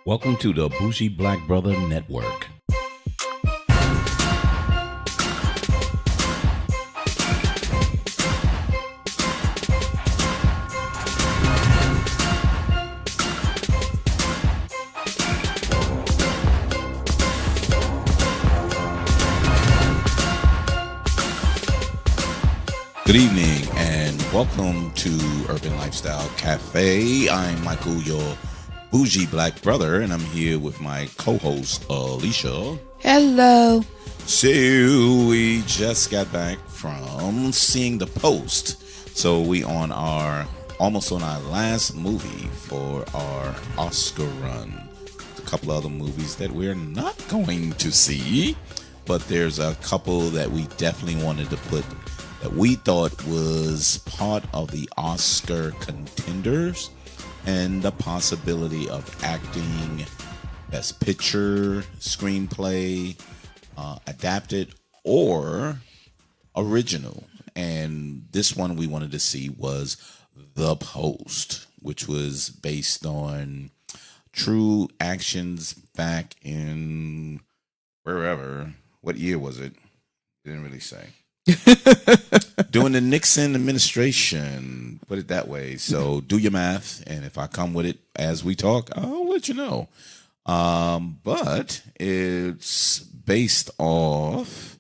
Welcome to the Bougie Black Brother Network. Good evening and welcome to Urban Lifestyle Cafe. I'm Michael, your bougie black brother, and I'm here with my co-host Alicia. Hello. So we just got back from seeing The Post. So we almost on our last movie for our Oscar run. A couple other movies that we're not going to see, but there's a couple that we definitely wanted to put that we thought was part of the Oscar contenders and the possibility of acting, best picture, screenplay, adapted, or original. And this one we wanted to see was The Post, which was based on true actions back in wherever. What year was it? Didn't really say. During the Nixon administration, put it that way. So do your math, and if I come with it as we talk, I'll let you know. But it's based off,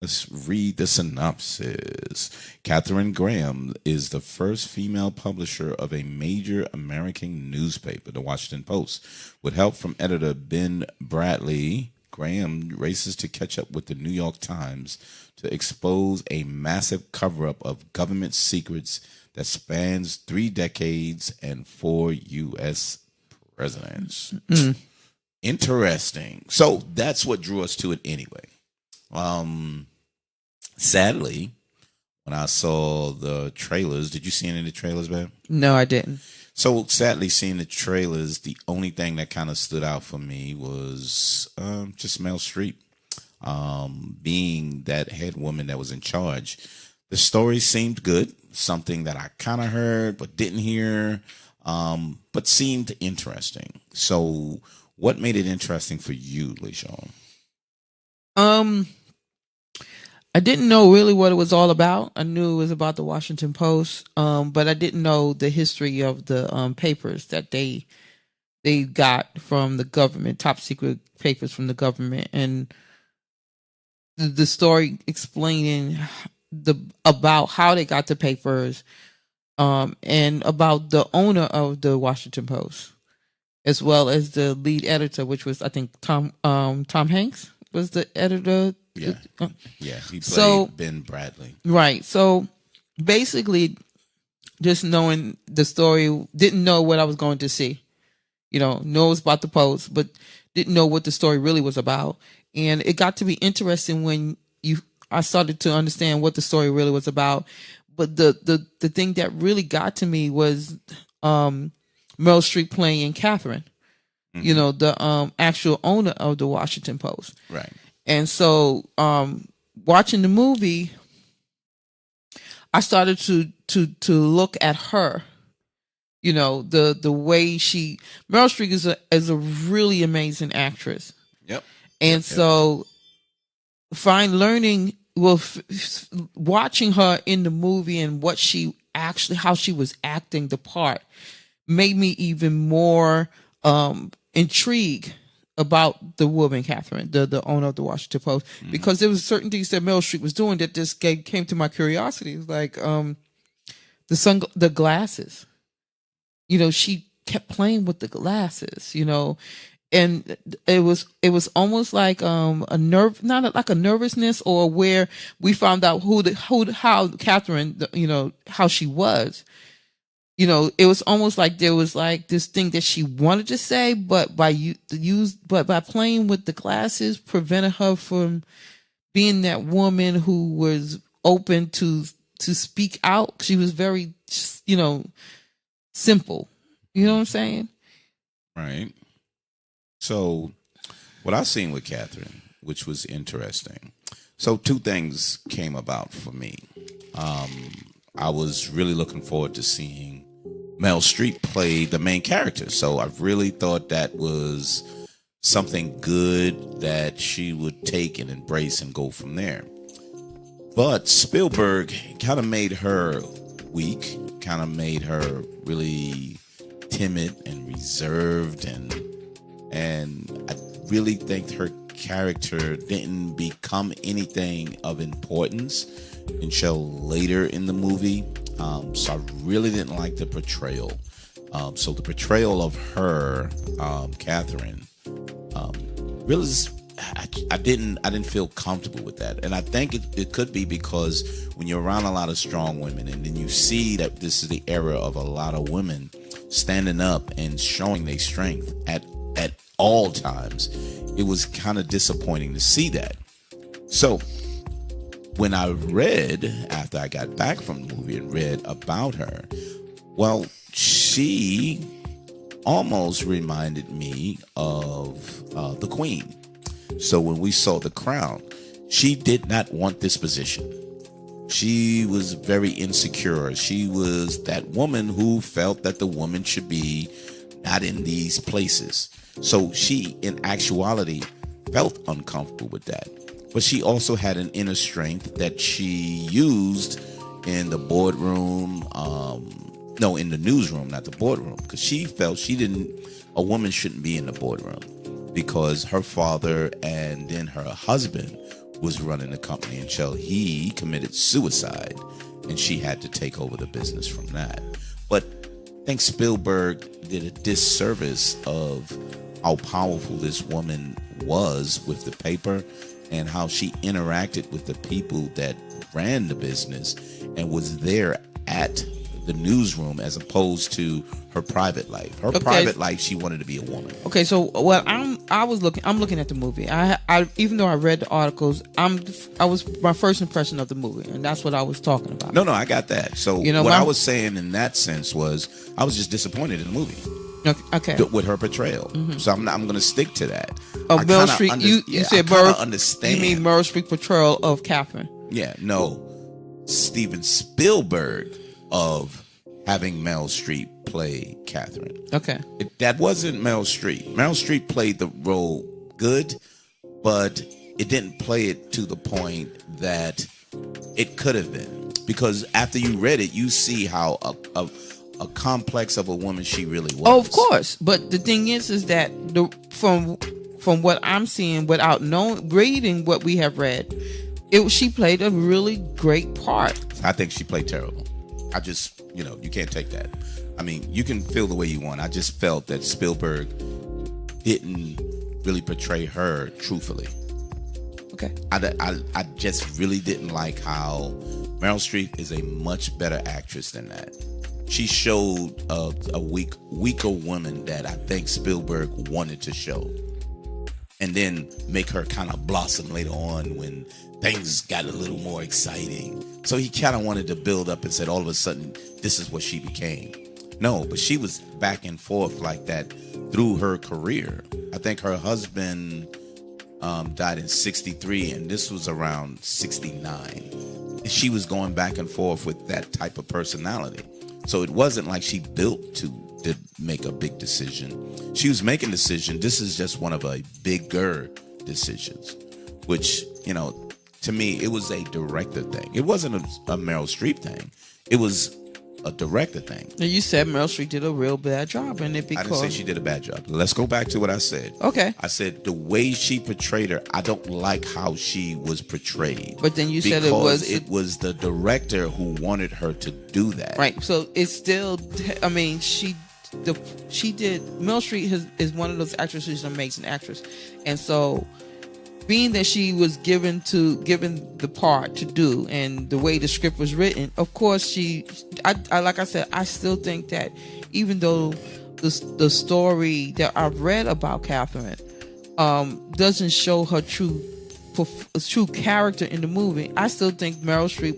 let's read the synopsis. Katharine Graham is the first female publisher of a major American newspaper, the Washington Post. With help from editor Ben Bradlee, Graham races to catch up with the New York Times to expose a massive cover-up of government secrets that spans 3 decades and 4 U.S. presidents. Interesting. So that's what drew us to it anyway. Sadly, when I saw the trailers, did you see any of the trailers, babe? No, I didn't. So sadly, seeing the trailers, the only thing that kind of stood out for me was just Meryl Streep. Being that head woman that was in charge. The story seemed good, something that I kind of heard but didn't hear, but seemed interesting. So what made it interesting for you, LeSean? I didn't know really what it was all about. I knew it was about the Washington Post, but I didn't know the history of the papers that they got from the government, top secret papers from the government, and the story explaining about how they got the papers, and about the owner of the Washington Post, as well as the lead editor, which was I think Tom Hanks was the editor. Yeah, he played Ben Bradlee. Right. So basically, just knowing the story, didn't know what I was going to see. Know it was about the Post, but didn't know what the story really was about. And it got to be interesting when I started to understand what the story really was about. But the thing that really got to me was Meryl Streep playing Katharine, the actual owner of the Washington Post. Right. And so watching the movie, I started to look at her. The way Meryl Streep is a really amazing actress. Yep. And so watching her in the movie and how she was acting the part made me even more intrigued about the woman, Katharine, the owner of the Washington Post, because there was certain things that Meryl Streep was doing that just came to my curiosity. Like the glasses. She kept playing with the glasses, and it was almost like not like a nervousness, or where we found out how Katharine, how she was. It was almost like there was like this thing that she wanted to say, but by playing with the glasses, prevented her from being that woman who was open to speak out. She was very, simple. You know what I'm saying? Right. So what I seen with Katharine, which was interesting. So 2 things came about for me. I was really looking forward to seeing Meryl Streep played the main character. So I really thought that was something good that she would take and embrace and go from there. But Spielberg kind of made her weak, kind of made her really timid and reserved, and I really think her character didn't become anything of importance until later in the movie. So I really didn't like the portrayal. So the portrayal of her, Katharine, really, I didn't feel comfortable with that. And I think it could be because when you're around a lot of strong women, and then you see that this is the era of a lot of women standing up and showing their strength at all times, it was kind of disappointing to see that. So when I read, after I got back from the movie and read about her, well, she almost reminded me of the Queen. So when we saw The Crown, she did not want this position. She was very insecure. She was that woman who felt that the woman should be not in these places. So she, in actuality, felt uncomfortable with that. But she also had an inner strength that she used in the boardroom, in the newsroom, not the boardroom, because she felt a woman shouldn't be in the boardroom because her father and then her husband was running the company until he committed suicide, and she had to take over the business from that. But I think Spielberg did a disservice of how powerful this woman was with the paper and how she interacted with the people that ran the business and was there at the newsroom as opposed to her private life. Her private life, she wanted to be a woman. Okay, so I'm looking at the movie. I even though I read the articles, I was my first impression of the movie, and that's what I was talking about. No, I got that. So what I was saying in that sense was I was just disappointed in the movie. Okay. With her portrayal. Mm-hmm. So I'm going to stick to that. Oh, Meryl Streep. You said Meryl. Understand. You mean Meryl Streep portrayal of Katharine? Yeah. No. Steven Spielberg of having Meryl Streep play Katharine. Okay. That wasn't Meryl Streep. Meryl Streep played the role good, but it didn't play it to the point that it could have been. Because after you read it, you see how a complex of a woman she really was. Oh, of course. But the thing is that from what I'm seeing, without reading what we have read, she played a really great part. I think she played terrible. I just, you can't take that. I mean, you can feel the way you want. I just felt that Spielberg didn't really portray her truthfully. Okay. I just really didn't like how Meryl Streep is a much better actress than that. She showed a weaker woman that I think Spielberg wanted to show, and then make her kind of blossom later on when things got a little more exciting. So he kind of wanted to build up and said all of a sudden this is what she became. No, but she was back and forth like that through her career. I think her husband died in 1963, and this was around 1969. And she was going back and forth with that type of personality. So it wasn't like she built to make a big decision. She was making a decision. This is just one of a bigger decisions, which, to me, it was a director thing. It wasn't a Meryl Streep thing. It was a director thing. Now, you said Meryl Streep did a real bad job in it because... I didn't say she did a bad job. Let's go back to what I said. Okay. I said the way she portrayed her, I don't like how she was portrayed. But then you said it was the director who wanted her to do that. Right. So it's still... I mean, she did... Meryl Streep is one of those actresses who's an amazing actress. And so... being that she was given the part to do, and the way the script was written, of course I like I said, I still think that even though the story that I've read about Katharine doesn't show her true character in the movie, I still think Meryl Streep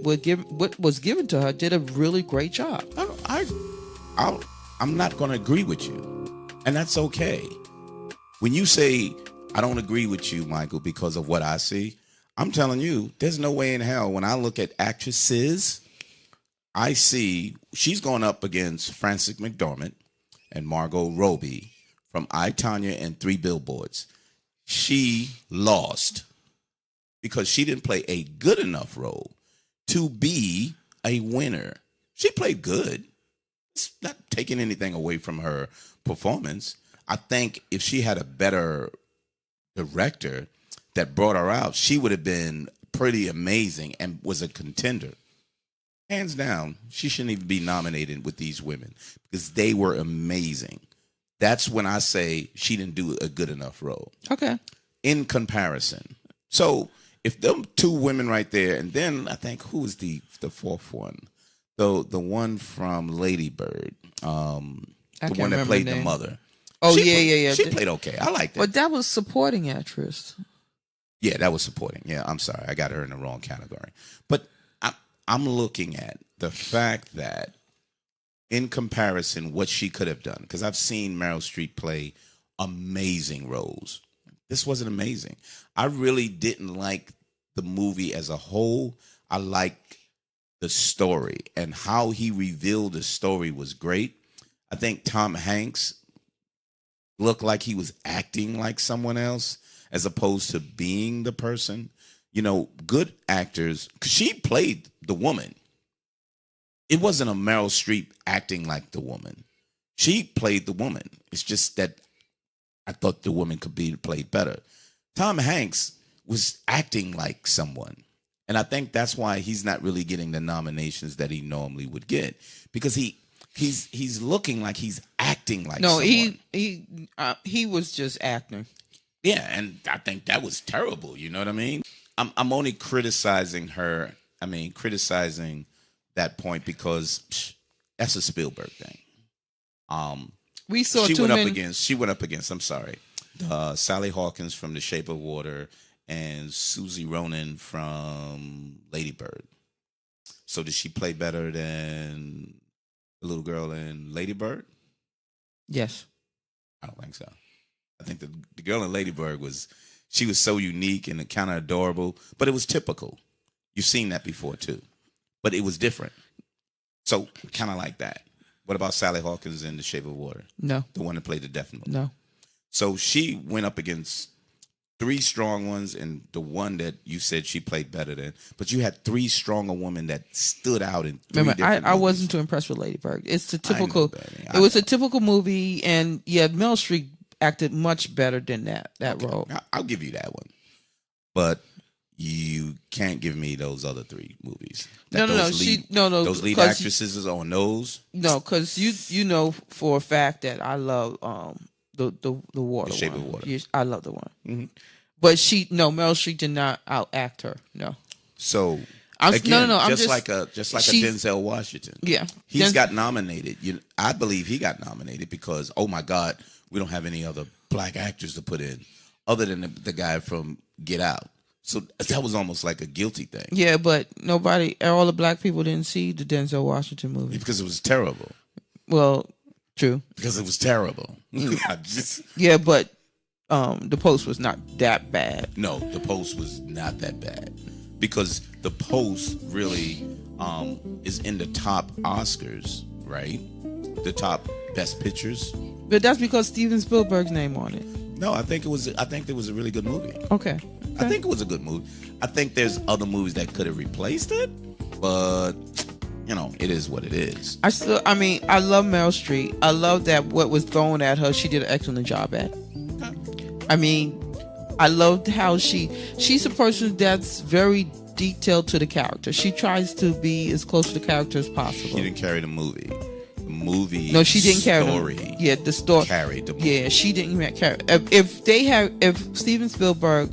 what was given to her did a really great job. I'm not going to agree with you, and that's okay. When you say I don't agree with you, Michael, because of what I see, I'm telling you, there's no way in hell when I look at actresses, I see she's going up against Frances McDormand and Margot Robbie from I, Tonya and Three Billboards. She lost because she didn't play a good enough role to be a winner. She played good. It's not taking anything away from her performance. I think if she had a better director that brought her out, she would have been pretty amazing and was a contender. Hands down, she shouldn't even be nominated with these women because they were amazing. That's when I say she didn't do a good enough role. Okay. In comparison. So if them two women right there, and then I think who was the fourth one? The one from Lady Bird. The one that played the mother. Oh, yeah. She played okay. I liked it. But that was supporting actress. Yeah, that was supporting. Yeah, I'm sorry. I got her in the wrong category. But I'm looking at the fact that in comparison, what she could have done, because I've seen Meryl Streep play amazing roles. This wasn't amazing. I really didn't like the movie as a whole. I liked the story, and how he revealed the story was great. I think Tom Hanks looked like he was acting like someone else as opposed to being the person. You know, good actors, because she played the woman. It wasn't a Meryl Streep acting like the woman. She played the woman. It's just that I thought the woman could be played better. Tom Hanks was acting like someone. And I think that's why he's not really getting the nominations that he normally would get, because he's looking like he's acting like someone. He was just acting. Yeah, and I think that was terrible. You know what I mean? I'm only criticizing her. I mean, criticizing that point because that's a Spielberg thing. We saw she went up against. I'm sorry, Sally Hawkins from The Shape of Water and Susie Ronan from Lady Bird. So did she play better than the little girl in Lady Bird? Yes. I don't think so. I think the girl in Lady Bird was so unique and kind of adorable, but it was typical. You've seen that before too, but it was different. So kind of like that. What about Sally Hawkins in The Shape of Water? No. The one that played the deaf note? No. So she went up against three strong ones and the one that you said she played better than, but you had three stronger women that stood out in three different I wasn't too impressed with Lady Bird. It's the typical, it was a typical movie, and yeah, Meryl Streep acted much better than that role. I'll give you that one. But you can't give me those other three movies. Those lead actresses on those. No, because you know for a fact that I love the water. The Shape of Water. Yes, I love the one. Mm-hmm. But Meryl Streep did not outact her. No. So I'm just like a Denzel Washington. Yeah, he's got nominated. I believe he got nominated because oh my God, we don't have any other black actors to put in other than the guy from Get Out. So that was almost like a guilty thing. Yeah, but all the black people didn't see the Denzel Washington movie. Because it was terrible. Well, true. Because it was terrible. Yeah, but The Post was not that bad. No, The Post was not that bad. Because The Post really is in the top Oscars, right? The top Best Pictures. But that's because Steven Spielberg's name on it. No, I think it was a really good movie. Okay. I think it was a good movie. I think there's other movies that could have replaced it, but it is what it is. I love Meryl Streep. I love that what was thrown at her, she did an excellent job at. Okay. I mean, I loved how she's a person that's very detailed to the character. She tries to be as close to the character as possible. She didn't carry the movie. No, she didn't carry the. Yeah, the story carried the movie. Yeah, she didn't even carry. If Steven Spielberg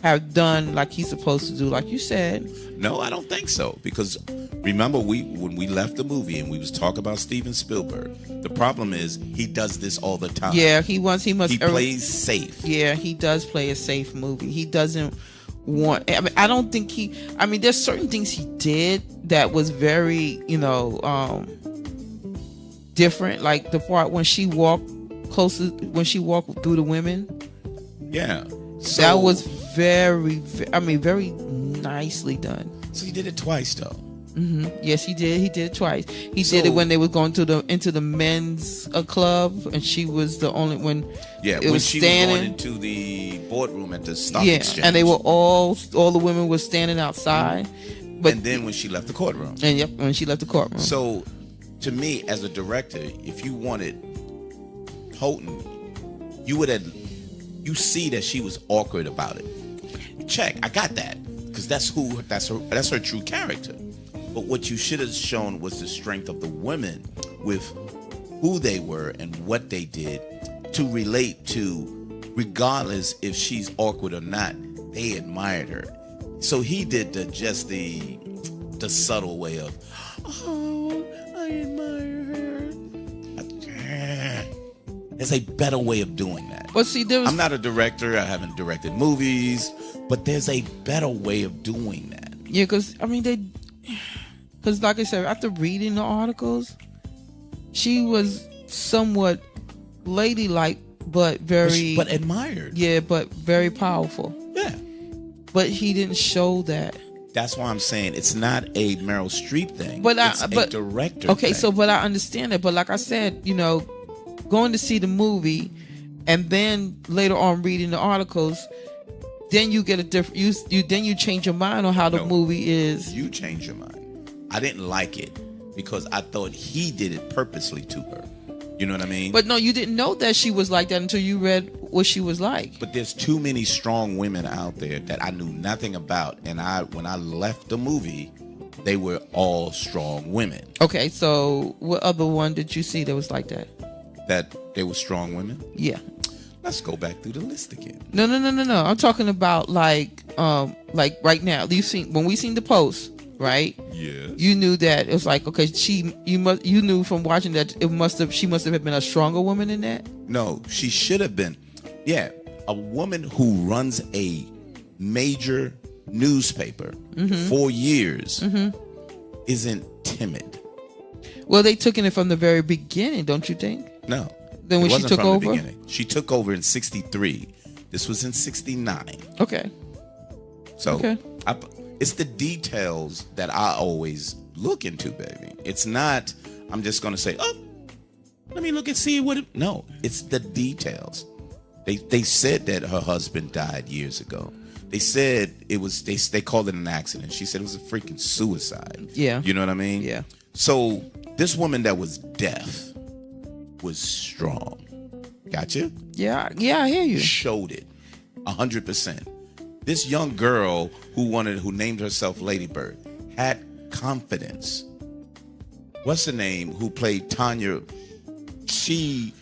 have done like he's supposed to do, like you said. No, I don't think so. Because remember, when we left the movie and we was talking about Steven Spielberg, the problem is he does this all the time. Yeah, he plays safe. Yeah, he does play a safe movie. He doesn't want. I don't think there's certain things he did that was very, different. Like the part when she walked through the women. Yeah. So, that was very, very nicely done. So he did it twice, though. Yes, he did. He did it twice. He So- did it when they was going to into the men's club, and she was the only when. Yeah, it when was she standing. was going into the boardroom at the stock Yeah, exchange. and they were all the women were standing outside. But and then when she left the courtroom. and yep, when she left the courtroom. So, to me, as a director, if you wanted potent, you would have. You see that she was awkward about it. Check, I got that because that's her true character. But what you should have shown was the strength of the women with who they were and what they did to relate to, regardless if she's awkward or not. They admired her. So he did the subtle way of, oh, I admire her. There's a better way of doing that. But see, there was I'm not a director. I haven't directed movies, but there's a better way of doing that. yeah, because I mean because like I said, after reading the articles, she was somewhat ladylike, but very But admired. yeah, but very powerful. Yeah. But he didn't show that. That's why I'm saying it's not a Meryl Streep thing. But it's a director okay, thing. but I understand that. But like I said, going to see the movie and then later on reading the articles, then you get a different. Then you change your mind on how the movie is. You change your mind. I didn't like it because I thought he did it purposely to her. You know what I mean? But no, you didn't know that she was like that until you read what she was like. But there's too many strong women out there that I knew nothing about, and when I left the movie, they were all strong women. Okay, so what other one did you see that was like that? That they were strong women. Yeah. Let's go back through the list again. No. I'm talking about like right now. When we seen the post, right? Yes. You knew that it was like, okay, you knew from watching that she must have been a stronger woman than that. No, she should have been. Yeah, a woman who runs a major newspaper for years isn't timid. Well, they took it from the very beginning, don't you think? No. Then when it she wasn't took from the over? beginning. She took over in 63. This was in 69. Okay. So Okay. it's the details that I always look into, baby. It's not, I'm just going to say, oh, let me look and see what it, no, it's the details. They said that her husband died years ago. They said it was, they called it an accident. She said it was a freaking suicide. Yeah. You know what I mean? Yeah. So this woman that was deaf was strong. Gotcha? Yeah, I hear you. Showed it 100%. This young girl who named herself Lady Bird had confidence. What's the name who played Tanya? She,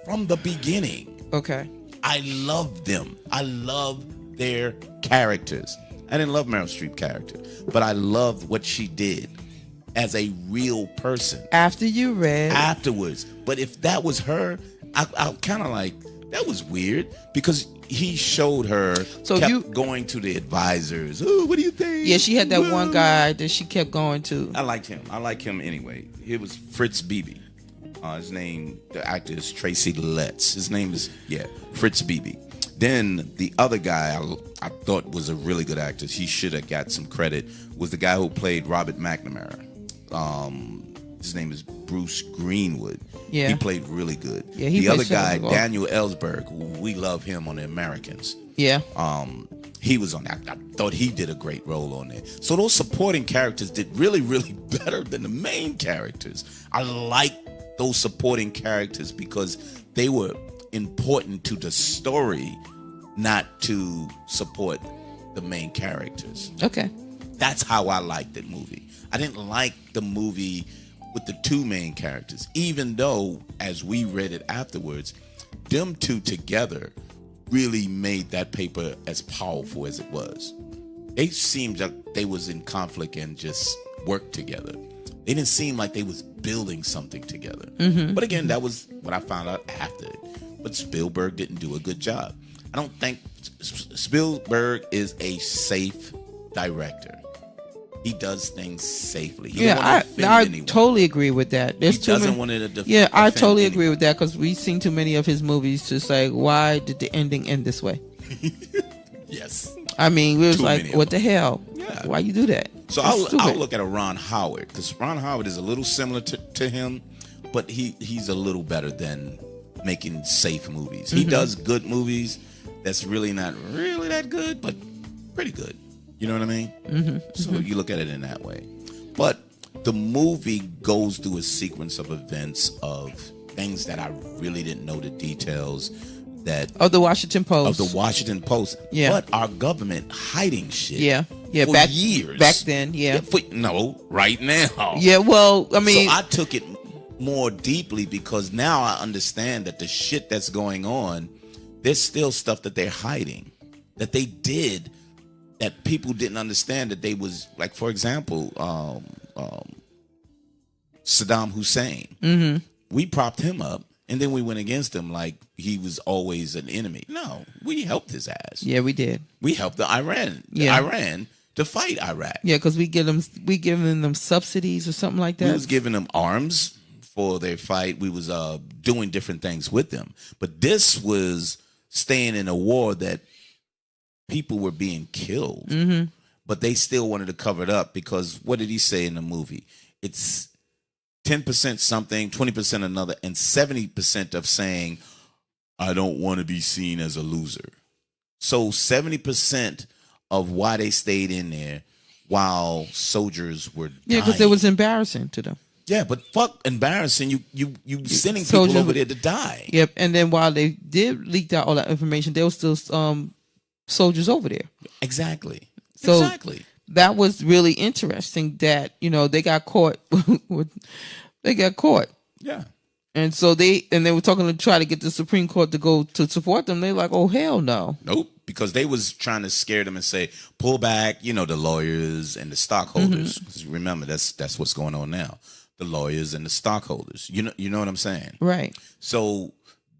from the beginning, Okay. I loved them. I loved their characters. I didn't love Meryl Streep character, but I loved what she did as a real person After you read, afterwards. But if that was her, I kind of like, that was weird because he showed her, So kept you- going to the advisors. Oh, what do you think? yeah, she had that one Well, guy that she kept going to. I liked him. I like him anyway. It was Fritz Beebe. His name, the actor is Tracy Letts. His name is, Fritz Beebe. Then the other guy I thought was a really good actor. He should have got some credit. Was the guy who played Robert McNamara. His name is Bruce Greenwood. Yeah. He played really good. Yeah, he the other plays guy, well. Daniel Ellsberg, we love him on The Americans. Yeah. He was on that. I thought he did a great role on there. So those supporting characters did really, really better than the main characters. I like those supporting characters because they were important to the story, not to support the main characters. Okay. That's how I liked that movie. I didn't like the movie with the two main characters, even though, as we read it afterwards, them two together really made that paper as powerful as it was. They seemed like they was in conflict and just worked together. They didn't seem like they was building something together. But again, that was what I found out after it. But Spielberg didn't do a good job. I don't think Spielberg is a safe director. He does things safely. He don't Yeah, want to offend I anyone. totally agree with that. There's He too doesn't many- want it to Yeah, I offend totally anyone. agree with that because we've seen too many of his movies to say, why did the ending end this way? Yes. I mean, we was Too like, many of what the hell? Yeah. Yeah. Why you do that? So That's I'll stupid. look at a Ron Howard, because Ron Howard is a little similar to him, but he's a little better than making safe movies. He does good movies that's really not really that good, but pretty good. You know what I mean? So you look at it in that way. But the movie goes through a sequence of events of things that I really didn't know the details that Of the Washington Post. of the Washington Post. Yeah. But our government hiding shit. Yeah. For back years. Back then, yeah. No, right now. Yeah, well, I mean, So I took it more deeply because now I understand that the shit that's going on, there's still stuff that they're hiding, that they did, that people didn't understand that they was, like, for example, Saddam Hussein. We propped him up, and then we went against him like he was always an enemy. No, we helped his ass. yeah, we did. We helped Iran to fight Iraq. Yeah, because we giving them subsidies or something like that. We was giving them arms for their fight. We was doing different things with them. But this was staying in a war that people were being killed. But they still wanted to cover it up because what did he say in the movie? It's 10% something, 20% another, and 70% of saying, I don't want to be seen as a loser. So 70% of why they stayed in there while soldiers were dying. Yeah, because it was embarrassing to them. Yeah, but fuck embarrassing. You sending Soldiers people over would- there to die. Yep, and then while they did leak out all that information, there was still soldiers over there. Exactly. So exactly. that was really interesting that, they got caught. They got caught. Yeah. And so they were talking to try to get the Supreme Court to go to support them. They're like, oh, hell no. Nope. Because they was trying to scare them and say, pull back, the lawyers and the stockholders. 'Cause remember, that's what's going on now. The lawyers and the stockholders. You know what I'm saying? Right. So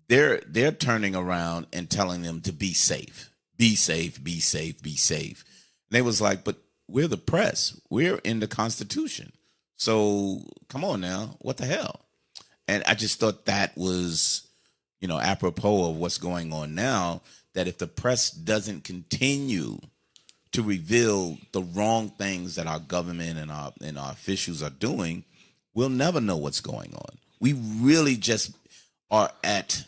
they're turning around and telling them to be safe. Be safe, be safe, be safe. And they was like, but we're the press. We're in the Constitution. So come on now. What the hell? And I just thought that was, apropos of what's going on now, that if the press doesn't continue to reveal the wrong things that our government and our officials are doing, we'll never know what's going on. We really just are at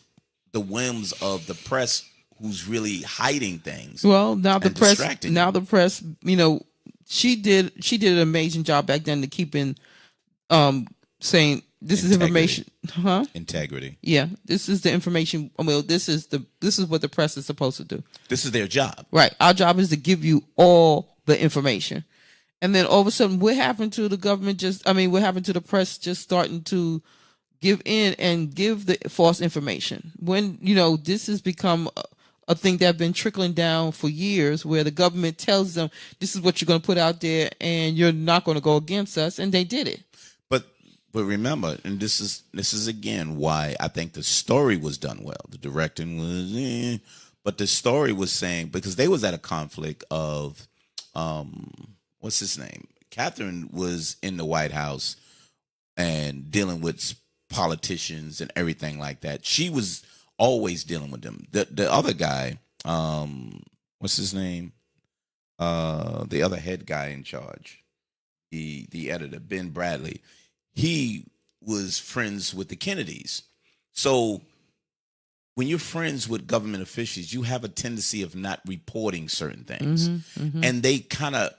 the whims of the press, who's really hiding things. Well, now the and press, distracting she did an amazing job back then to keeping, saying this is Integrity. information, huh? Integrity. Yeah, this is the information. Well, this is what the press is supposed to do. This is their job. Right. Our job is to give you all the information. And then all of a sudden, what happened to the government? What happened to the press just starting to give in and give the false information? When, this has become a thing that's been trickling down for years, where the government tells them, this is what you're going to put out there and you're not going to go against us. And they did it. But remember, and this is again why I think the story was done well. The directing was, but the story was saying, because they was at a conflict of, what's his name? Katharine was in the White House and dealing with politicians and everything like that. She was always dealing with them. The other guy, what's his name? The other head guy in charge, the editor, Ben Bradlee. He was friends with the Kennedys. So when you're friends with government officials, you have a tendency of not reporting certain things. And they kind of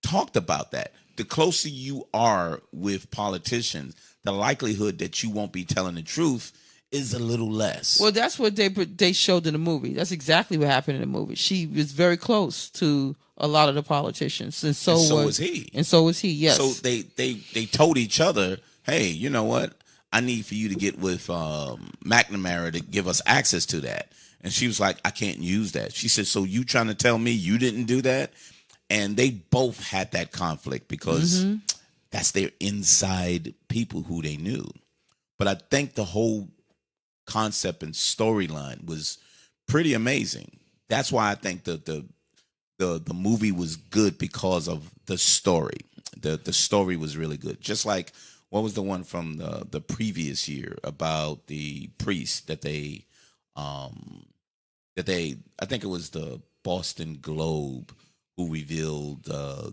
talked about that. The closer you are with politicians, the likelihood that you won't be telling the truth is a little less. Well, that's what they showed in the movie. That's exactly what happened in the movie. She was very close to a lot of the politicians, and so was he. And so was he. Yes. So they told each other, "Hey, you know what? I need for you to get with McNamara to give us access to that." And she was like, "I can't use that." She said, "So you trying to tell me you didn't do that?" And they both had that conflict because that's their inside people who they knew. But I think the whole concept and storyline was pretty amazing. That's why I think the movie was good, because of the story. The story was really good. Just like, what was the one from the previous year about the priest that I think it was the Boston Globe who revealed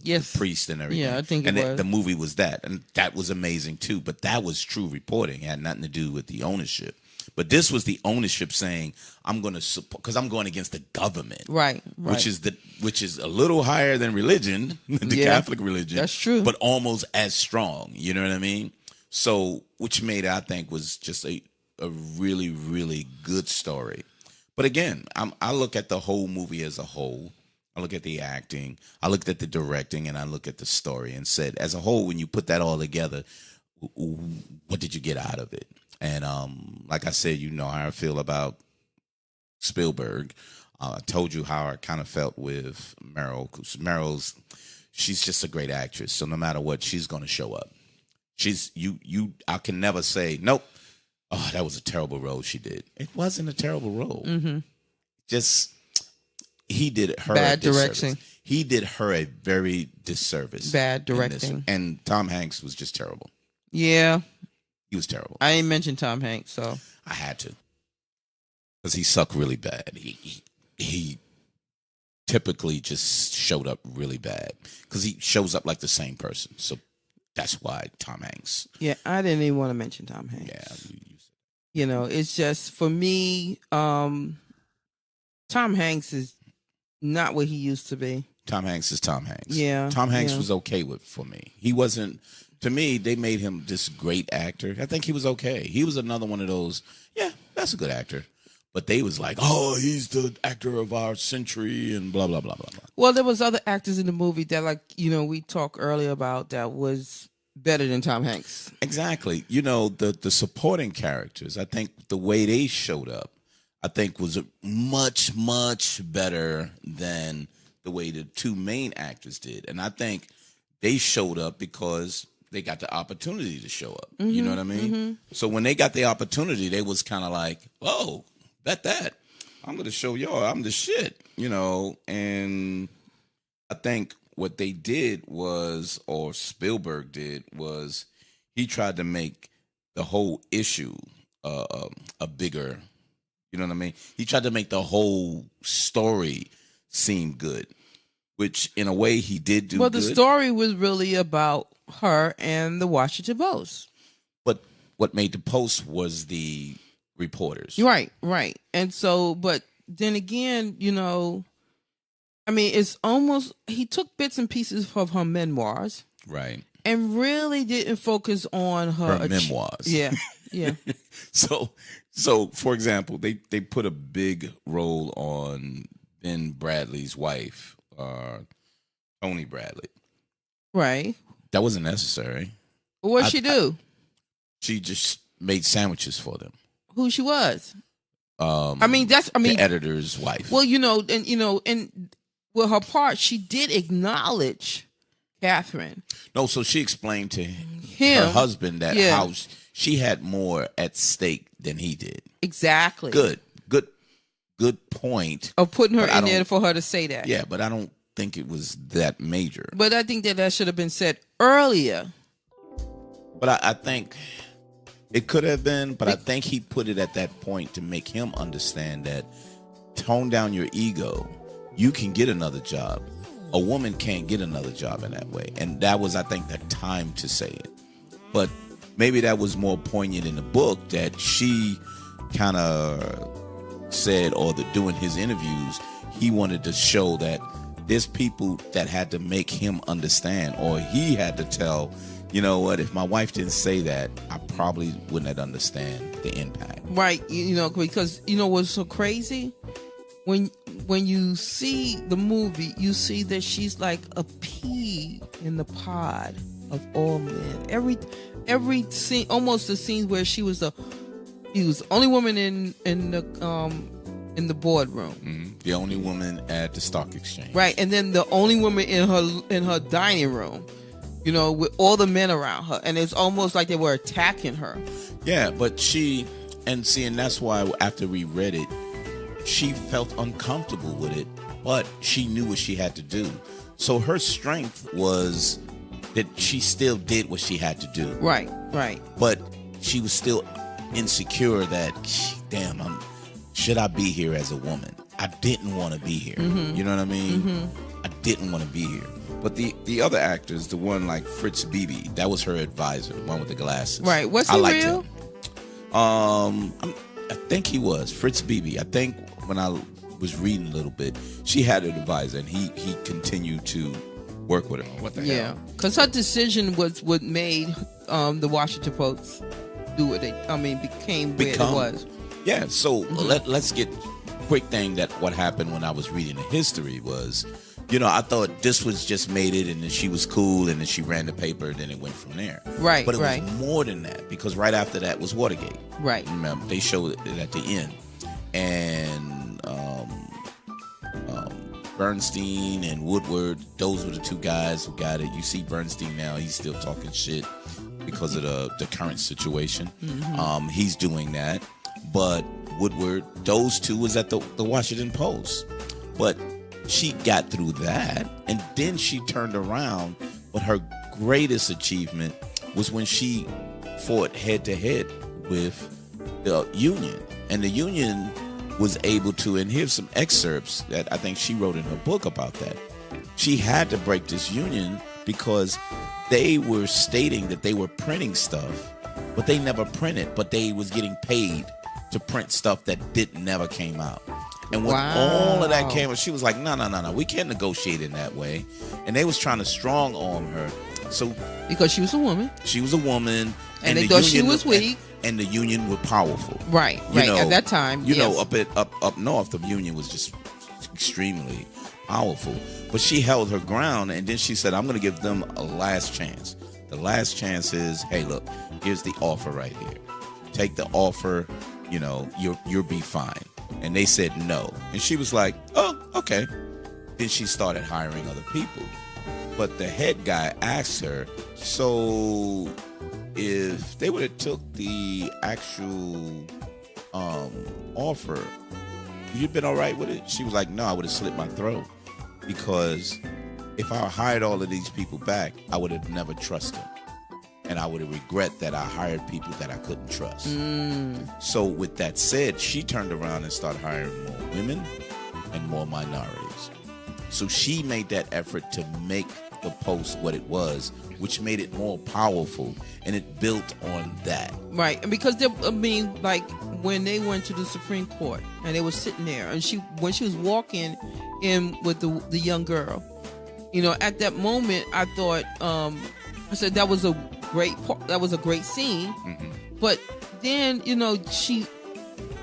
Yes. the priest and everything. Yeah, I think and it was. the movie was that, and that was amazing too. But that was true reporting; it had nothing to do with the ownership. But this was the ownership saying, "I'm going to support because I'm going against the government, Right. which is a little higher than religion, the Yeah, Catholic religion. that's true. but almost as strong. You know what I mean? So, which made it, I think, was just a really, really good story. But again, I look at the whole movie as a whole. I look at the acting, I looked at the directing, and I look at the story and said, as a whole, when you put that all together, what did you get out of it? And like I said, you know how I feel about Spielberg. I told you how I kind of felt with Meryl, because she's just a great actress. So no matter what, she's going to show up. I can never say, nope, oh, that was a terrible role she did. It wasn't a terrible role. Mm-hmm. Just, he did her Bad a disservice. direction. He did her a very disservice. Bad in this. directing. And Tom Hanks was just terrible. Yeah. He was terrible. I ain't mentioned Tom Hanks, so. I had to. Because he sucked really bad. He typically just showed up really bad. Because he shows up like the same person. So that's why Tom Hanks. Yeah, I didn't even want to mention Tom Hanks. Yeah. You know, it's just, for me, Tom Hanks is not what he used to be. Tom Hanks is Tom Hanks. Yeah. Tom Hanks yeah. was okay for me. He wasn't, to me, they made him this great actor. I think he was okay. He was another one of those, yeah, that's a good actor. But they was like, oh, he's the actor of our century and blah, blah, blah, blah, blah. Well, there was other actors in the movie that, like, you know, we talked earlier about that was better than Tom Hanks. Exactly. You know, the supporting characters, I think the way they showed up, I think was much, much better than the way the two main actors did. And I think they showed up because they got the opportunity to show up. Mm-hmm, you know what I mean? Mm-hmm. So when they got the opportunity, they was kind of like, oh, bet that. I'm going to show y'all I'm the shit, you know? And I think what they did was, or Spielberg did, was he tried to make the whole issue a bigger, you know what I mean? He tried to make the whole story seem good, which in a way he did do. Well, the good. Story was really about her and the Washington Post. But what made the Post was the reporters. Right. And so, but then again, you know, I mean, it's almost, he took bits and pieces of her memoirs. Right. And really didn't focus on her memoirs. Yeah. So for example, they put a big role on Ben Bradlee's wife, Tony Bradlee. Right. That wasn't necessary. What'd she do? She just made sandwiches for them. Who she was? The editor's wife. Well, and with her part, she did acknowledge Katharine. No, so she explained to her husband that how she had more at stake than he did. Exactly. Good point. Of putting her in there for her to say that. Yeah, but I don't think it was that major. But I think that should have been said earlier. But I think it could have been, but I think he put it at that point to make him understand that tone down your ego. You can get another job. A woman can't get another job in that way. And that was, I think, the time to say it. But maybe that was more poignant in the book that she kind of said, or doing his interviews, he wanted to show that there's people that had to make him understand, or he had to tell, you know what, if my wife didn't say that, I probably wouldn't understand the impact. Right. You know, because you know what's so crazy? When you see the movie, you see that she's like a pea in the pod of all men. Every scene, almost the scene where she was the only woman in the boardroom. Mm-hmm. The only woman at the stock exchange. Right, and then the only woman in her dining room. You know, with all the men around her, and it's almost like they were attacking her. Yeah, but and that's why after we read it, she felt uncomfortable with it, but she knew what she had to do. So her strength was that she still did what she had to do. Right. But she was still insecure that, damn, should I be here as a woman? I didn't want to be here. You know what I mean? I didn't want to be here. But the other actors, the one like Fritz Beebe, that was her advisor, the one with the glasses. Right. Was he real? Him. I think he was Fritz Beebe. I think when I was reading a little bit, she had an advisor, and he continued to work with her. What the hell? Yeah, because her decision was what made the Washington Post do what became where it was. Yeah. So let's get quick thing that what happened when I was reading the history was, I thought this was just made it, and then she was cool, and then she ran the paper, and then it went from there. Right. But it was more than that, because right after that was Watergate. Right. Remember, they showed it at the end, and Bernstein and Woodward, those were the two guys who got it. You see Bernstein now, he's still talking shit because of the current situation. He's doing that. But Woodward, those two was at the Washington Post. But she got through that, and then she turned around. But her greatest achievement was when she fought head-to-head with the Union. And the Union was able to, and here's some excerpts that I think she wrote in her book about that. She had to break this union because they were stating that they were printing stuff, but they never printed, but they was getting paid to print stuff that never came out. And when all of that came out, she was like, no, we can't negotiate in that way. And they was trying to strong arm her. So because she was a woman. She was a woman. And they thought she was weak. And the Union were powerful. Right. At that time, up north, the Union was just extremely powerful. But she held her ground, and then she said, I'm going to give them a last chance. The last chance is, hey, look, here's the offer right here. Take the offer, you'll be fine. And they said no. And she was like, oh, okay. Then she started hiring other people. But the head guy asked her, so if they would have took the actual offer, you'd been all right with it? She was like, no, I would have slit my throat, because if I hired all of these people back, I would have never trusted them, and I would have regret that I hired people that I couldn't trust. So with that said, she turned around and started hiring more women and more minorities. So she made that effort to make the Post what it was, which made it more powerful, and it built on that. Right. And because when they went to the Supreme Court and they were sitting there, and when she was walking in with the young girl, at that moment I thought, I said that was a great scene. But then she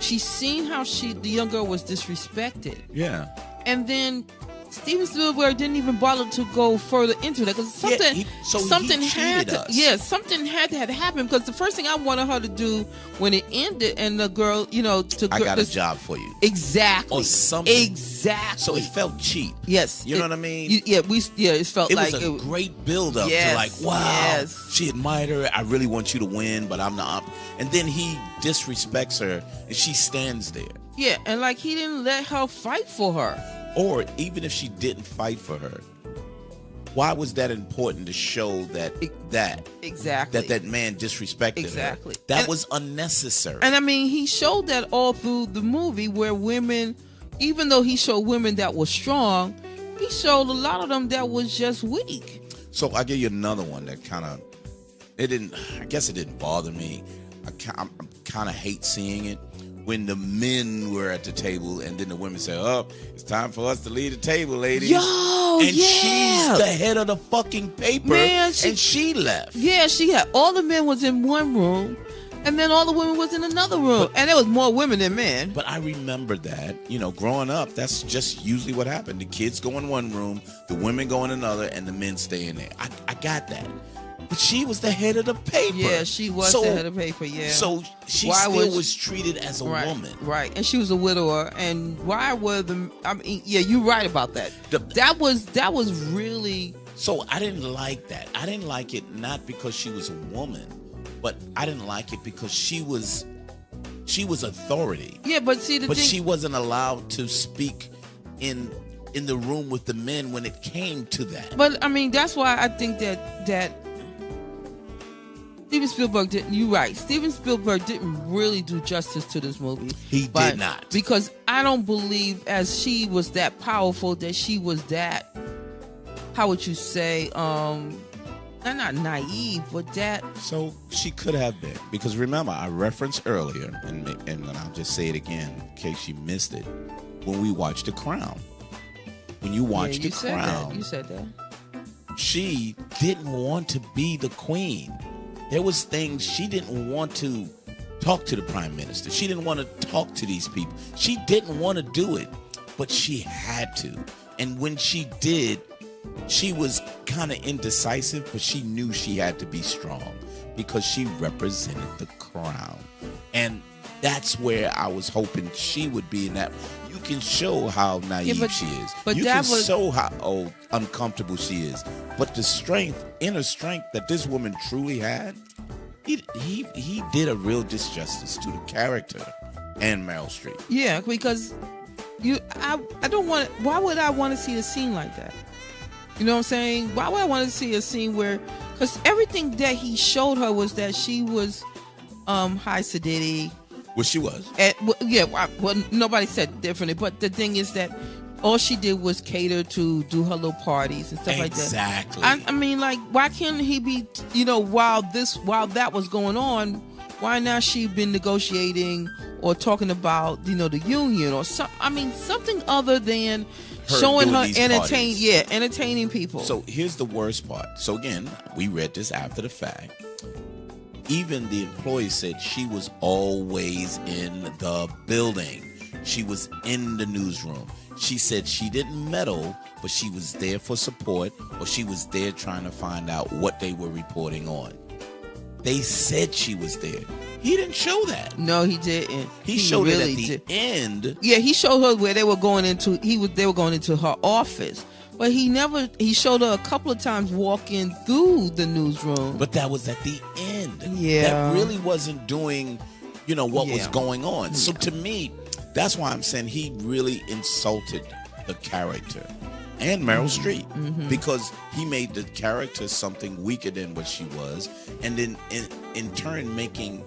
seen how the young girl was disrespected. Yeah. And then Steven Spielberg didn't even bother to go further into that, because something had to happen, because the first thing I wanted her to do when it ended, and the girl, I got a job for you. Exactly. Or something. Exactly. So it felt cheap. Yes. You know what I mean? It felt like it was a great build up to like, wow, she admired her. I really want you to win, but I'm not. And then he disrespects her, and she stands there. Yeah, and he didn't let her fight for her. Or even if she didn't fight for her, why was that important to show that man disrespected her? That was unnecessary. And he showed that all through the movie, where women, even though he showed women that were strong, he showed a lot of them that was just weak. So I'll give you another one that I guess it didn't bother me. I kind of hate seeing it. When the men were at the table, and then the women say, oh, it's time for us to leave the table, ladies. She's the head of the fucking paper, and she left. Yeah, she had all the men was in one room, and then all the women was in another room, and there was more women than men. But I remember that, growing up, that's just usually what happened. The kids go in one room, the women go in another, and the men stay in there. I got that. But she was the head of the paper. Yeah, she was the head of the paper, yeah. So she was treated as a woman. Right, and she was a widower. And why were you're right about that. That was really... So I didn't like that. I didn't like it not because she was a woman, but I didn't like it because she was authority. Yeah, but see, But she wasn't allowed to speak in the room with the men when it came to that. But, that's why I think that Steven Spielberg didn't. You're right. Steven Spielberg didn't really do justice to this movie. He did not, because I don't believe, as she was that powerful, that she was that. How would you say? Not naive, but that. So she could have been, because remember, I referenced earlier, and I'll just say it again in case you missed it. When we watched The Crown, when you watched The Crown, you said that she didn't want to be the queen. There was things she didn't want to talk to the prime minister. She didn't want to talk to these people. She didn't want to do it, but she had to. And when she did, she was kind of indecisive, but she knew she had to be strong because she represented the crown. And that's where I was hoping she would be in that. You can show how naive she is. But you can show how uncomfortable she is. But the strength, inner strength that this woman truly had, he did a real disjustice to the character and Meryl Streep. Yeah, because I don't want. Why would I want to see a scene like that? You know what I'm saying? Why would I want to see a scene where? Because everything that he showed her was that she was high sedity. Well, she was. Well, nobody said differently, but the thing is that all she did was cater to do her little parties and stuff like that. Exactly. I mean, like, why can't he be? While that was going on, why not she been negotiating or talking about the union or something? I mean, something other than showing her entertaining people. So here's the worst part. So again, we read this after the fact. Even the employee said she was always in the building. She was in the newsroom. She said she didn't meddle, but she was there for support, or she was there trying to find out what they were reporting on. They said she was there. He didn't show that. No, he didn't. He showed really it at the end. Yeah, he showed her where they were going into. They were going into her office. But he showed her a couple of times walking through the newsroom. But that was at the end. Yeah. That really wasn't doing, what was going on. So to me, that's why I'm saying he really insulted the character and Meryl Streep, because he made the character something weaker than what she was, and then in turn making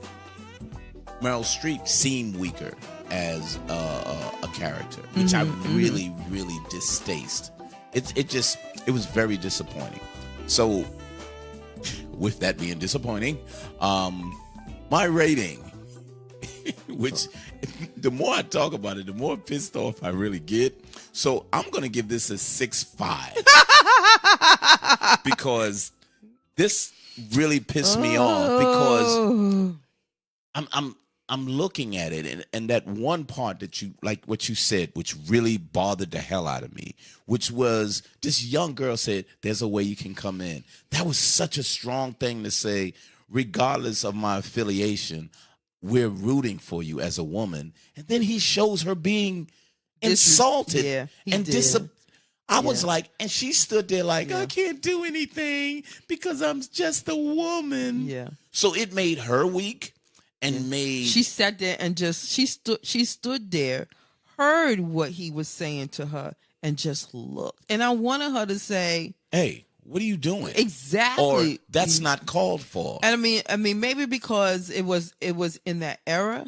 Meryl Streep seem weaker as a character, which I really, really distasted. It was very disappointing. So, with that being disappointing, my rating, which the more I talk about it, the more pissed off I really get. So I'm going to give this a 6.5 because this really pissed me off, because I'm looking at it, and that one part that you, like what you said, which really bothered the hell out of me, which was this young girl said, there's a way you can come in. That was such a strong thing to say, regardless of my affiliation, we're rooting for you as a woman. And then he shows her being insulted. I was like, and she stood there like, I can't do anything because I'm just a woman. Yeah. So it made her weak. And she sat there and she stood there, heard what he was saying to her, and just looked. And I wanted her to say, "Hey, what are you doing?" Exactly. Or that's not called for. And I mean, maybe because it was in that era,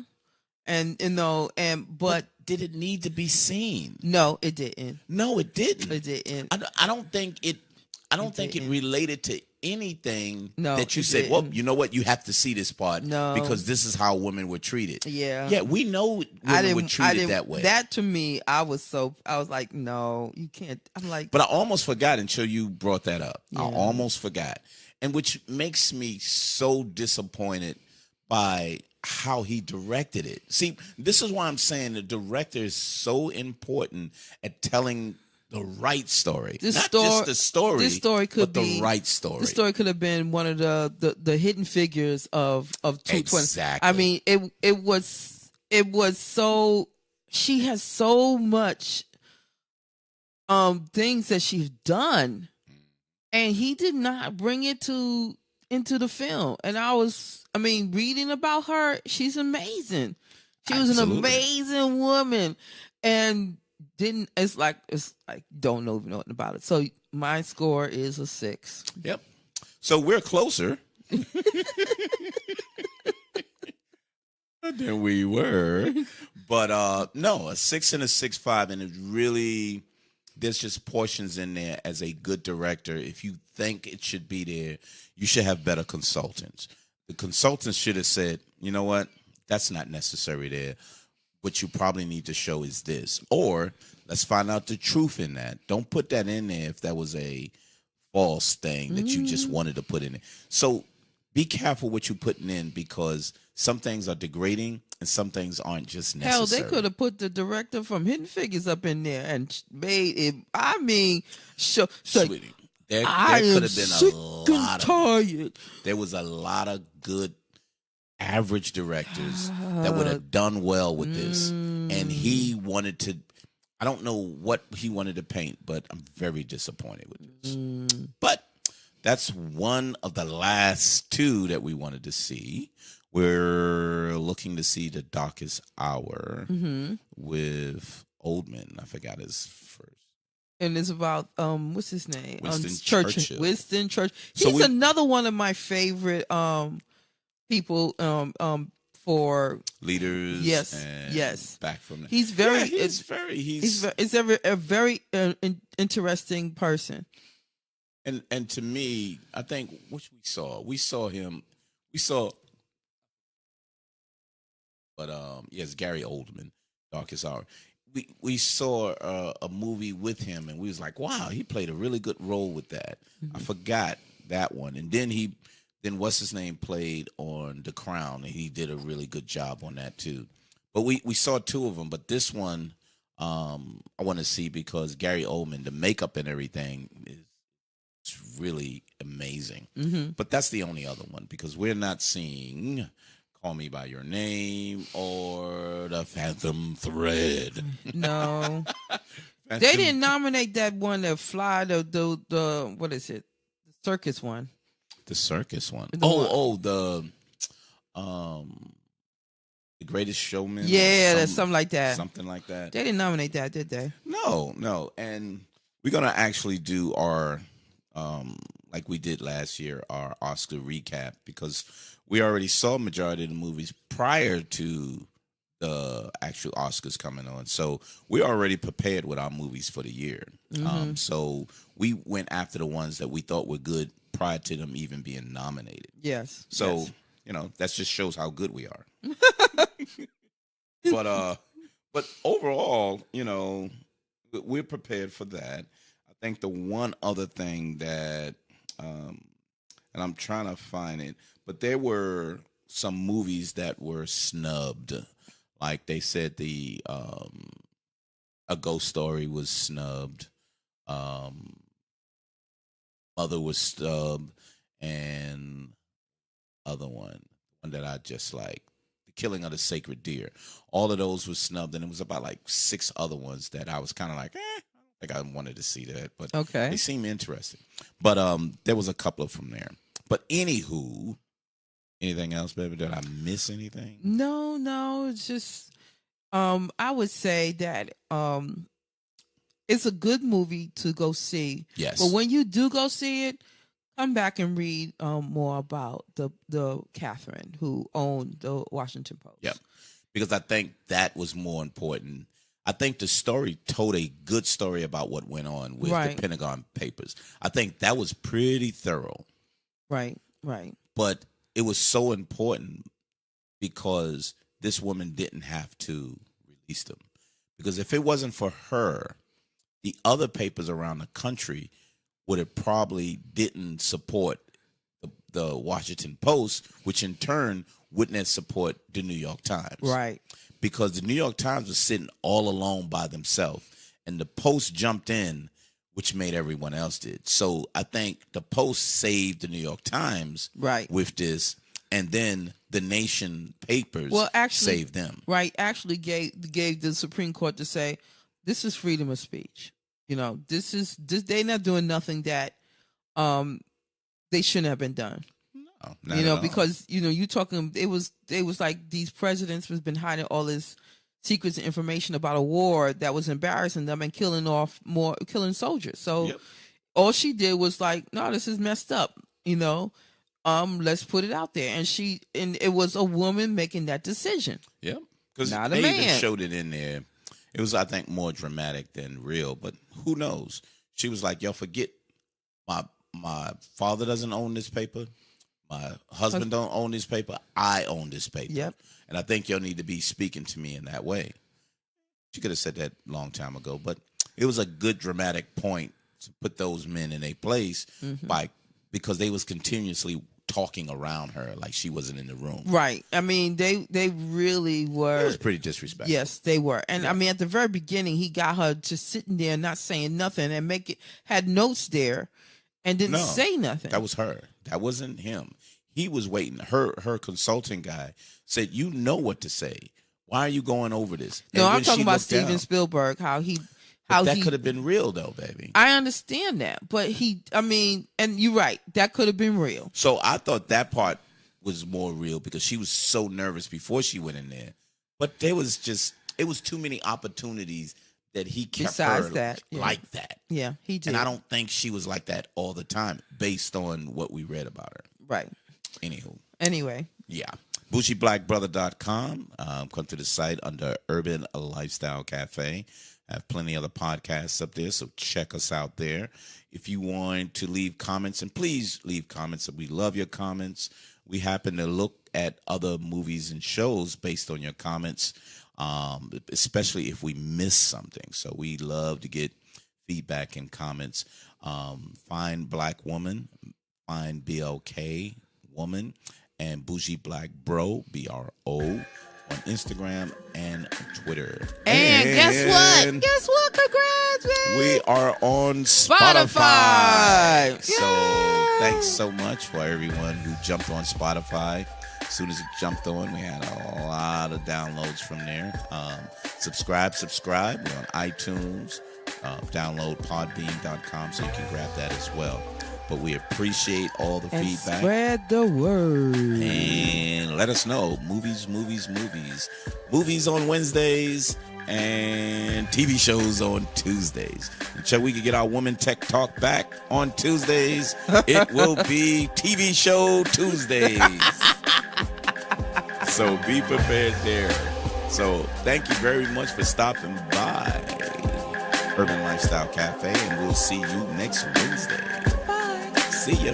but did it need to be seen? No, it didn't. No, it didn't. It didn't. I don't think it. I don't think it related to anything that you said. Didn't. Well, you know what? You have to see this part because this is how women were treated. Yeah, we know women were treated that way. That to me, I was like, no, you can't. I'm like, but I almost forgot until you brought that up. I almost forgot, and which makes me so disappointed by how he directed it. See, this is why I'm saying the director is so important at telling the right story. Just the story. This story could be the right story. This story could have been one of the hidden figures of 220. Exactly. I mean, it was so. She has so much things that she's done, and he did not bring it into the film. And reading about her, she's amazing. She was an amazing woman, and it's like don't know nothing about it. So my score is a 6. Yep. So we're closer than we were. But no, a 6 and a 6.5, and it really there's just portions in there as a good director. If you think it should be there, you should have better consultants. The consultants should have said, you know what, that's not necessary there. What you probably need to show is this. Or let's find out the truth in that. Don't put that in there if that was a false thing that you just wanted to put in there. So be careful what you're putting in, because some things are degrading and some things aren't just necessary. Hell, they could have put the director from Hidden Figures up in there and made it. I mean, so Sweetie, there could have been a lot of. There was a lot of good average directors that would have done well with this, and he wanted to. I don't know what he wanted to paint, but I'm very disappointed with this. But that's one of the last two that we wanted to see. We're looking to see The Darkest Hour with Oldman. I forgot his first. And it's about what's his name? Winston Churchill. Winston Churchill. He's another one of my favorite people for leaders. Yes. Back from the, he's very. Yeah, he's a very interesting person. And to me, I think which we saw him. But yes, Gary Oldman, Darkest Hour. We saw a movie with him, and we was like, wow, he played a really good role with that. I forgot that one, and then what's his name played on The Crown, and he did a really good job on that too. But we saw two of them, but this one I want to see because Gary Oldman, the makeup and everything is really amazing. But that's the only other one because we're not seeing Call Me by Your Name or The Phantom Thread. No. They didn't nominate that one that fly the what is it? The circus one. The circus one. The Greatest Showman. Yeah, that's something like that. Something like that. They didn't nominate that, did they? No. And we're gonna actually do our like we did last year, our Oscar recap, because we already saw majority of the movies prior to the actual Oscars coming on. So we're already prepared with our movies for the year. So we went after the ones that we thought were good prior to them even being nominated. Yes. So, that just shows how good we are. But overall, we're prepared for that. I think the one other thing that and I'm trying to find it, but there were some movies that were snubbed. Like they said the A Ghost Story was snubbed. Mother was snubbed, and other one that I just like, The Killing of the Sacred Deer. All of those were snubbed, and it was about like 6 other ones that I was kind of like, I think I wanted to see that, but okay, they seem interesting. But there was a couple of from there. But anywho, anything else, baby? Did I miss anything? No. It's just I would say that it's a good movie to go see. Yes. But when you do go see it, come back and read more about the Katharine who owned the Washington Post. Yep. Because I think that was more important. I think the story told a good story about what went on with the Pentagon Papers. I think that was pretty thorough. Right. But it was so important because this woman didn't have to release them. Because if it wasn't for her, the other papers around the country would have probably didn't support the Washington Post, which in turn wouldn't have support the New York Times. Right. Because the New York Times was sitting all alone by themselves, and the Post jumped in, which made everyone else did. So I think the Post saved the New York Times with this, and then the Nation papers saved them. Right. Actually gave the Supreme Court to say, this is freedom of speech. This they're not doing nothing that they shouldn't have been done. No, not at all. Because you talking it was like these presidents has been hiding all this secrets and information about a war that was embarrassing them and killing soldiers. So all she did was like, no, this is messed up. let's put it out there. And it was a woman making that decision. Yeah, because Not a they even man. showed it in there. It was, I think, more dramatic than real, but who knows? She was like, "Y'all forget my father doesn't own this paper. My husband don't own this paper. I own this paper. Yep. And I think y'all need to be speaking to me in that way." She could have said that a long time ago, but it was a good dramatic point to put those men in a place because they was continuously talking around her like she wasn't in the room. Right. I mean, they really were. It was pretty disrespectful. Yes, they were. And I mean, at the very beginning, he got her just sitting there, not saying nothing, and had notes there, and didn't say nothing. That was her. That wasn't him. He was waiting. Her consulting guy said, "You know what to say. Why are you going over this?" And No, I'm when talking she about looked Steven down, Spielberg. How that could have been real, though, baby. I understand that, but and you're right. That could have been real. So I thought that part was more real because she was so nervous before she went in there. But it was too many opportunities that he kept Besides her that, like that. Yeah, he did. And I don't think she was like that all the time based on what we read about her. Right. Anywho. Anyway. Yeah. BougieBlackBrother.com. Come to the site under Urban Lifestyle Cafe. I have plenty other podcasts up there, so check us out there. If you want to leave comments, and please leave comments. We love your comments. We happen to look at other movies and shows based on your comments, especially if we miss something. So we love to get feedback and comments. Find Black Woman, find BLK Woman, and Bougie Black Bro, BRO, on Instagram and Twitter. And guess what? Guess what? Congrats, man. We are on Spotify. So thanks so much for everyone who jumped on Spotify. As soon as it jumped on, we had a lot of downloads from there. Subscribe. We're on iTunes. Download podbean.com so you can grab that as well. But we appreciate all the feedback. Spread the word. And let us know. Movies on Wednesdays and TV shows on Tuesdays. Until we can get our Women Tech Talk back on Tuesdays, it will be TV Show Tuesdays. So be prepared there. So thank you very much for stopping by Urban Lifestyle Cafe, and we'll see you next Wednesday. See ya.